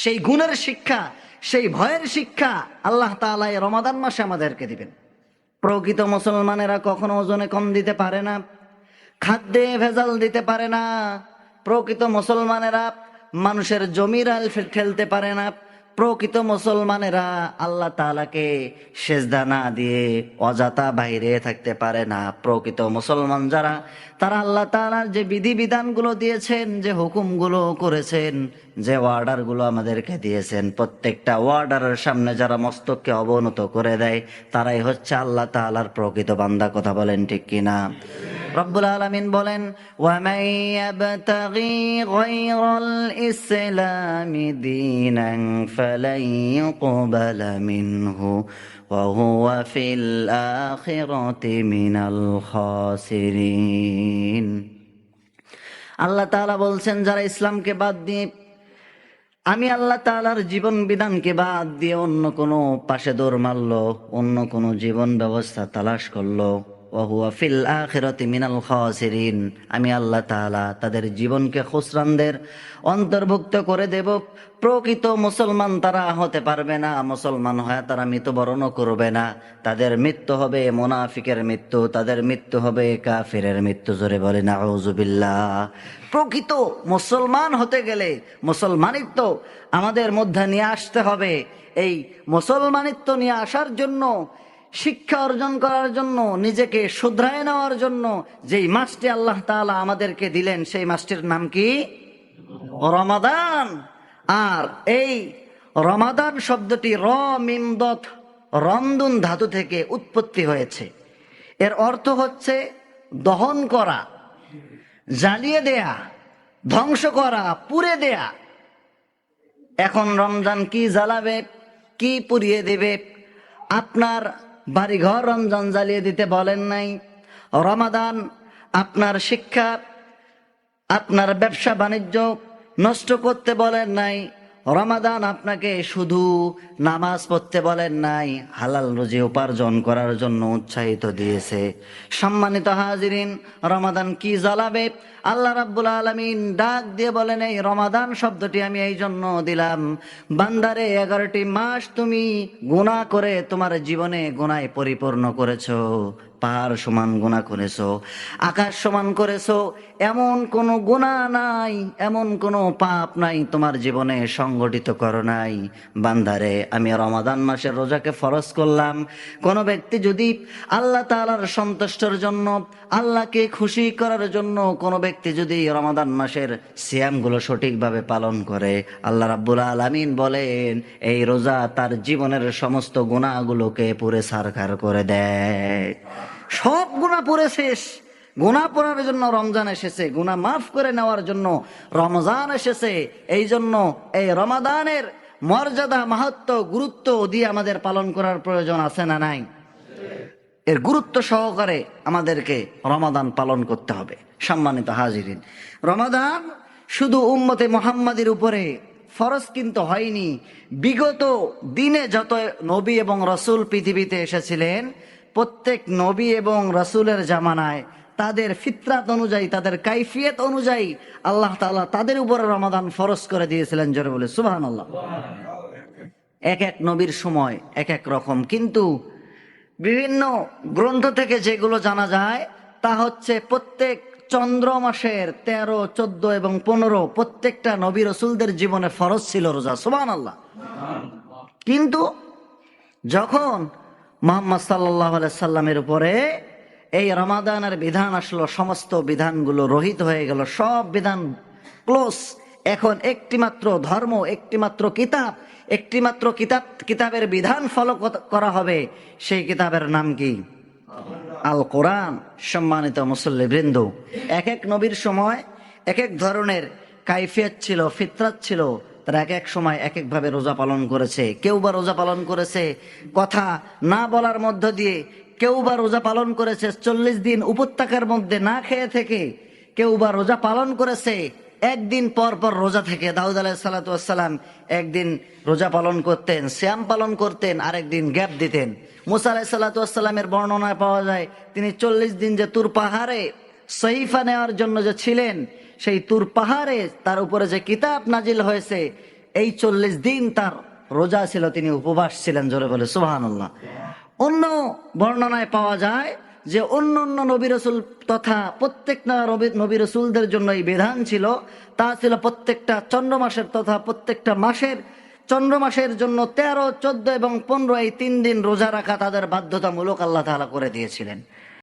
সেই গুণের শিক্ষা, সেই ভয়ের শিক্ষা আল্লাহ তাআলা এই রমাদান মাসে আমাদেরকে দিবেন। প্রকৃত মুসলমানেরা কখনো ওজনে কম দিতে পারে না, খাদ্যে ভেজাল দিতে পারে না। প্রকৃত মুসলমানেরা মানুষের জমিরাল ঠেলতে পারে না। প্রকৃত মুসলমানেরা আল্লাহ তাআলাকে সেজদা না দিয়ে অজাতা বাইরে থাকতে পারে না। প্রকৃত মুসলমান যারা, তারা আল্লাহ তাআলার যে বিধিবিধানগুলো দিয়েছেন, যে হুকুমগুলো করেছেন, যে ওয়ার্ডারগুলো আমাদেরকে দিয়েছেন, প্রত্যেকটা ওয়ার্ডারের সামনে যারা মস্তককে অবনত করে দেয়, তারাই হচ্ছে আল্লাহ তাআলার প্রকৃত বান্দা। কথা বলেন ঠিক কিনা? রব্বুল আলামিন বলেন, ওয়ামান ইয়াবতাগি গায়রাল ইসলামি দীনান ফালান ইউকবালা মিনহু ওয়া হুয়া ফিল আখিরাতি মিনাল খাসিরিন। আল্লাহ তাআলা বলছেন, যারা ইসলামকে বাদ দিয়ে, আমি আল্লাহ তাআলার জীবন বিধানকে বাদ দিয়ে অন্য কোনো পাশে দৌড় মারলো, অন্য কোনো জীবন ব্যবস্থা তালাশ করলো, ওয়া হুয়া ফিল আখিরাতি মিনাল খাসিরিন, আমি আল্লাহ তাআলা তাদের জীবনকে খুসরানদের অন্তর্ভুক্ত করে দেব। প্রকৃত মুসলমান তারা হতে পারবে না, মুসলমান হয়ে তারা মৃত্যুবরণও করবে না। তাদের মৃত্যু হবে মুনাফিকের মৃত্যু, তাদের মৃত্যু হবে কাফিরের মৃত্যু। জোরে বলে নাউযুবিল্লাহ। প্রকৃত মুসলমান হতে গেলে মুসলমানিত্ব আমাদের মধ্যে নিয়ে আসতে হবে। এই মুসলমানিত্ব নিয়ে আসার জন্য, শিক্ষা অর্জন করার জন্য, নিজেকে শুধরায় নেওয়ার জন্য যেই মাসটি আল্লাহ তাআলা আমাদেরকে দিলেন, সেই মাসটির নাম কি? রমাদান। আর এই রমাদান শব্দটি র মিম দত রমদুন ধাতু থেকে উৎপত্তি হয়েছে। এর অর্থ হচ্ছে দহন করা, জ্বালিয়ে দেয়া, ধ্বংস করা, পুড়ে দেয়া। এখন রমজান কি জ্বালাবে, কি পুড়িয়ে দেবে? আপনার বাড়িঘর রমজান জ্বালিয়ে দিতে বলেন নাই। রমাদান আপনার শিক্ষা, আপনার ব্যবসা বাণিজ্য নষ্ট করতে বলেন নাই। রমাদান আপনাকে শুধু নামাজ পড়তে বলেন নাই, হালাল রুজি উপার্জন করার জন্য উৎসাহিত দিয়েছে। সম্মানিত হাজিরিন, রমাদান কি জ্বালাবে? আল্লাহ রাব্বুল আলামিন ডাক দিয়ে বলেন, এই রমাদান শব্দটি আমি এই জন্য দিলাম, বান্দারে 11টি মাস তুমি গুনাহ করে তোমার জীবনে গুনায় পরিপূর্ণ করেছো। পাহাড় সমান গুনাহ করেছো, আকাশ সমান করেছো, এমন কোনো গুনাহ নাই, এমন কোনো পাপ নাই তোমার জীবনে সংগঠিত করো নাই। বান্দারে, আমি রমাদান মাসের রোজাকে ফরজ করলাম। কোনো ব্যক্তি যদি আল্লাহ তাআলার সন্তুষ্টির জন্য, আল্লাহকে খুশি করার জন্য কোনো ব্যক্তি যদি রমাদান মাসের সিয়ামগুলো সঠিকভাবে পালন করে, আল্লাহ রাব্বুল আলামিন বলেন, এই রোজা তার জীবনের সমস্ত গুনাহগুলোকে পুরে ছারখার করে দেয়। সব গুনাহ পুরে শেষ। গুনাহ পড়ার জন্য রমজান এসেছে, গুনাহ মাফ করে নেওয়ার জন্য রমজান এসেছে। এই জন্য এই রমাদানের মর্যাদা, মাহাত্ম্য, গুরুত্ব দিয়ে আমাদের পালন করার প্রয়োজন আছে না নাই? এর গুরুত্ব সহকারে আমাদেরকে রমাদান পালন করতে হবে। সম্মানিত হাজিরিন, রমাদান শুধু উম্মতে মুহাম্মাদের উপরে ফরজ কিন্তু হয়নি। বিগত দিনে যত নবী এবং রাসূল পৃথিবীতে এসেছিলেন, প্রত্যেক নবী এবং রাসূলের জামানায় তাদের ফিতরাত অনুযায়ী, তাদের কাইফিয়ত অনুযায়ী আল্লাহ তাআলা তাদের উপরে রমাদান ফরজ করে দিয়েছিলেন। জোরে বলে সুবহানাল্লাহ। এক এক নবীর সময় এক এক রকম, কিন্তু বিভিন্ন গ্রন্থ থেকে যেগুলো জানা যায় তা হচ্ছে প্রত্যেক চন্দ্র মাসের 13, 14 এবং 15 প্রত্যেকটা নবী রাসূলদের জীবনে ফরজ ছিল রোজা। সুবহানাল্লাহ। কিন্তু যখন মুহাম্মদ সাল্লাল্লাহু আলাইহি সাল্লামের উপরে এই রমাদানের বিধান আসলো, সমস্ত বিধানগুলো রহিত হয়ে গেল, সব বিধান ক্লোজ। এখন একটিমাত্র ধর্ম, একটিমাত্র কিতাব, একটিমাত্র কিতাবের বিধান ফলো করা হবে। সেই কিতাবের নাম কি? আল কোরআন। সম্মানিত মুসল্লিবৃন্দ, এক এক নবীর সময় এক এক ধরনের কাইফিয়ত ছিল, ফিতরাত ছিল। তারা এক এক সময় এক এক ভাবে রোজা পালন করেছে। কেউ বা রোজা পালন করেছে কথা না বলার মধ্য দিয়ে, কেউ বা রোজা পালন করেছে 40 দিন উপত্যকার মধ্যে না খেয়ে থেকে, কেউ বা রোজা পালন করেছে একদিন পর পর রোজা থেকে। দাউদ আলাইহিস সালাতু ওয়াস সালাম একদিন রোজা পালন করতেন, সিয়াম পালন করতেন, আরেকদিন গ্যাপ দিতেন। মুসা আলাইহিস সালাতু ওয়াস সালামের বর্ণনায় পাওয়া যায়, তিনি 40 দিন যে তুর পাহাড়ে সহিফা নেওয়ার জন্য যে ছিলেন, সেই তুর পাহাড়ে তার উপরে যে কিতাব নাজিল হয়েছে, এই 40 দিন তার রোজা ছিল, তিনি উপবাস ছিলেন। জোরে বলে সুবহানাল্লাহ। অন্য বর্ণনায় পাওয়া যায় যে অন্য অন্য নবী রাসূল তথা প্রত্যেকটা নবী রাসূলদের জন্য এই বিধান ছিল, তা ছিল প্রত্যেকটা চন্দ্র মাসের তথা প্রত্যেকটা মাসের চন্দ্র মাসের জন্য 13, 14 এবং 15 এই 3 দিন রোজা রাখা তাদের বাধ্যতামূলক আল্লাহ তাআলা করে দিয়েছিলেন।